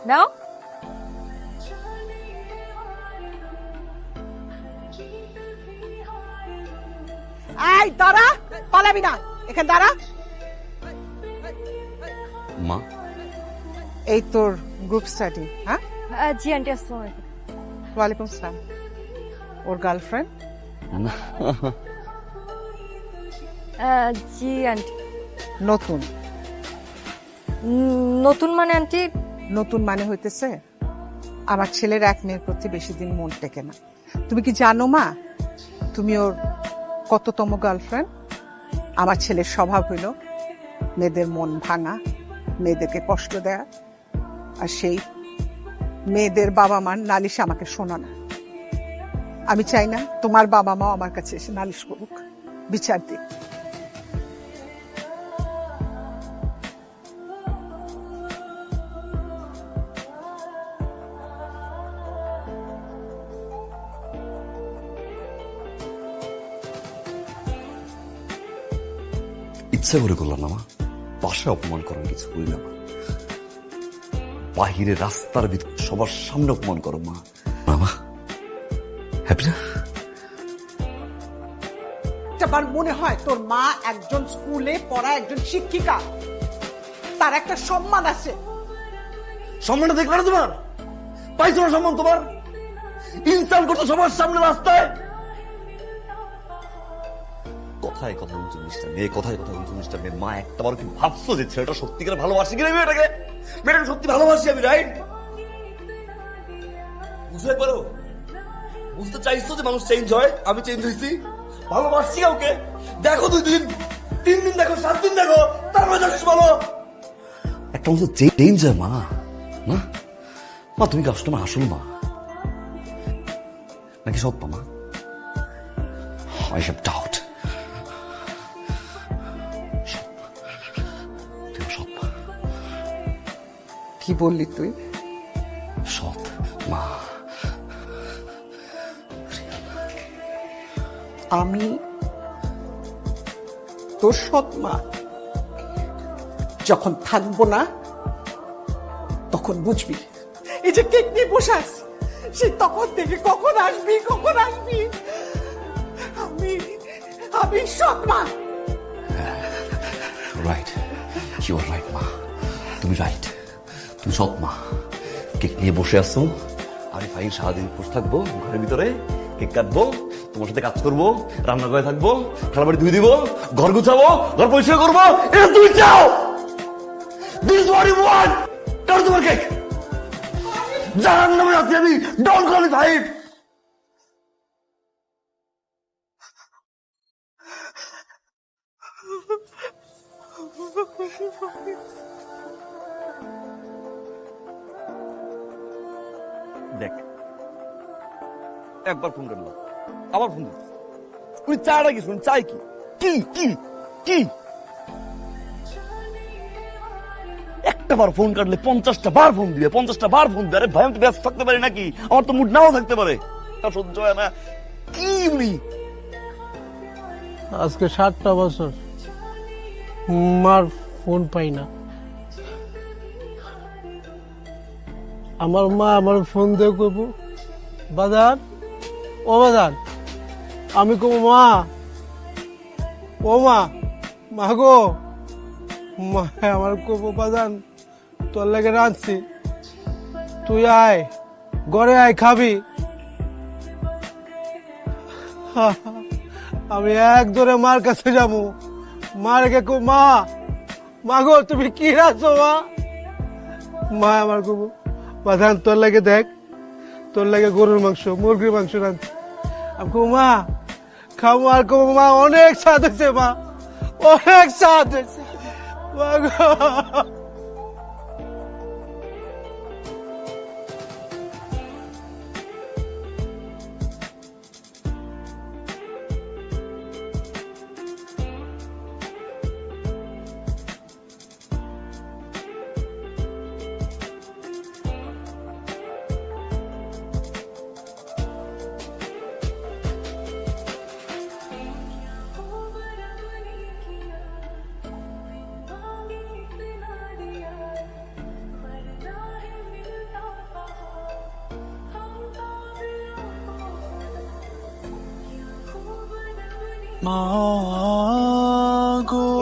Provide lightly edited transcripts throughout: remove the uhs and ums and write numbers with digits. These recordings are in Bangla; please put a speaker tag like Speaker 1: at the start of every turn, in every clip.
Speaker 1: নাও।
Speaker 2: এই দাঁড়া, পালাবি না, এখানে দাঁড়া।
Speaker 3: মা,
Speaker 2: এই তোর গ্রুপ স্টাডি? হ্যাঁ,
Speaker 1: জি আন্টি, আসসালামু আলাইকুম।
Speaker 2: ওয়ালাইকুম সালাম। ওর গার্লফ্রেন্ড?
Speaker 1: জি আন্টি।
Speaker 2: নতুন?
Speaker 1: নতুন মানে আন্টি?
Speaker 2: নতুন মানে হইতেছে আমার ছেলের এক মেয়ের প্রতি বেশি দিন মন টেকে না। তুমি কি জানো মা, তুমি ওর কততম গার্লফ্রেন্ড? আমার ছেলের স্বভাব হইল মেয়েদের মন ভাঙা, মেয়েদেরকে কষ্ট দেয়া, আর সেই মেয়েদের বাবা মার নালিশ আমাকে শোনানো। আমি চাই না তোমার বাবা মাও আমার কাছে এসে নালিশ করুক, বিচার দিক।
Speaker 3: ইচ্ছা করে করলাম না মা, বাসায় অপমান করার কিছু করি না মা। বাহিরে রাস্তার ভিতর সবার সামনে অপমান করো মা। মামা হ্যাপি না?
Speaker 2: আমার মনে হয় তোর মা একজন স্কুলে পড়া একজন শিক্ষিকা, তার একটা সম্মান আছে।
Speaker 3: সম্মানটা দেখবে না তোমার? পাইছো না সম্মান তোমার? ইনসাল্ট করছো সবার সামনে রাস্তায়। কথায় কথা 39টা মেয়ে, কথায় কথা 39টা মেয়ে। মা একটাবার কি ভাবছো যে ছেলেটা সত্যিকার ভালোবাসি কিনা মেয়েটাকে? মেয়েটাকে সত্যি ভালোবাসি আমি, রাইট? বুঝতে পারো, বুঝতে চাইছো যে মানুষ চেঞ্জ হয়, আমি চেঞ্জ হয়েছি। ভালোবাসছি কাউকে দেখো 2 দিন 3 দিন দেখো 7 দিন দেখো, তারপরে জানিস বলো একটা মানুষ চেঞ্জ হয় মা। না মা, তুমি কি আসলে মা আসল মা নাকি সৎ মা? I have doubt.
Speaker 2: কি বললি তুই?
Speaker 3: সৎ মা।
Speaker 2: আমি তোর সৎ মা? যখন থাকবো না তখন বুঝবি। এই যে কেক নিয়ে বসে আছি, সে তখন থেকে কখন আসবি কখন আসবি। আমি আমি সৎ মা।
Speaker 3: রাইট, ইউ আর রাইট মা, তুমি রাইট, তুমি সৎ মা। কেক নিয়ে বসে আসছো, আমি ফাইন সারাদিন বসে থাকবো ঘরের ভিতরে, কেক কাটবো, তোমার সাথে কাজ করবো, রান্না করে থাকবো, খেলা বাড়ি ধুয়ে দিব, ঘর গুছাবো, ঘর পরিষ্কার করবো। এটা তুমি চাও? This what you want? কার তোমার কেক? জানার নামে আছি আমি, ডোন্ট কল মি ফাইভ। দেখ, একবার ফোন করলো, আবার ফোন দিচ্ছি। উনি চায়টা কি? শুন, চাই কি? কি কি কি? একটা বার ফোন কাটলে 50টা বার ফোন দিবে, 50টা বার ফোন দিবে। আরে ভাই, আমি তো ব্যস্ত থাকতে পারি নাকি? আমার তো মুড নাও থাকতে পারে। তা সহ্য হয় না। কি উনি?
Speaker 4: আজকে 7টা বছর মার ফোন পাই না। আমার মা আমার ফোন দিয়ে কইব, বাজার ও বাজার। আমি কব, মা ও মা, মা গো। মা আমার কব, বাজান তোর লাগে রাঁধছি, তুই আয় ঘরে আয় খাবি। আমি এক ধরে মার কাছে যাবো, মার কে কো, মা মা গো তুমি কি রাখছো মা? মা আমার কব, বাজান তোর লাগে দেখ, তোর লাগে গরুর মাংস মুরগির মাংস রাঁধছি। আমি কব, মা খাবো। আর কব, মা অনেক স্বাদ হয়েছে, মা অনেক স্বাদ হয়েছে মা গো।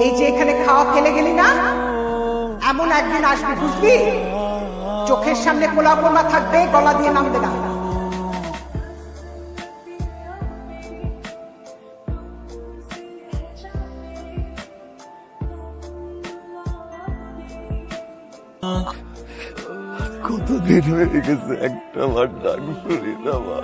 Speaker 2: এই যে এখানে খাওয়া ফেলে গেলি না, এমন একদিন আসবে বুঝবি, চোখের সামনে কোলা কোলা থাকবে, গলা দিয়ে নামবে না।
Speaker 3: কতদিন হয়ে গেছে একটা বার ডাক শুনি না মা।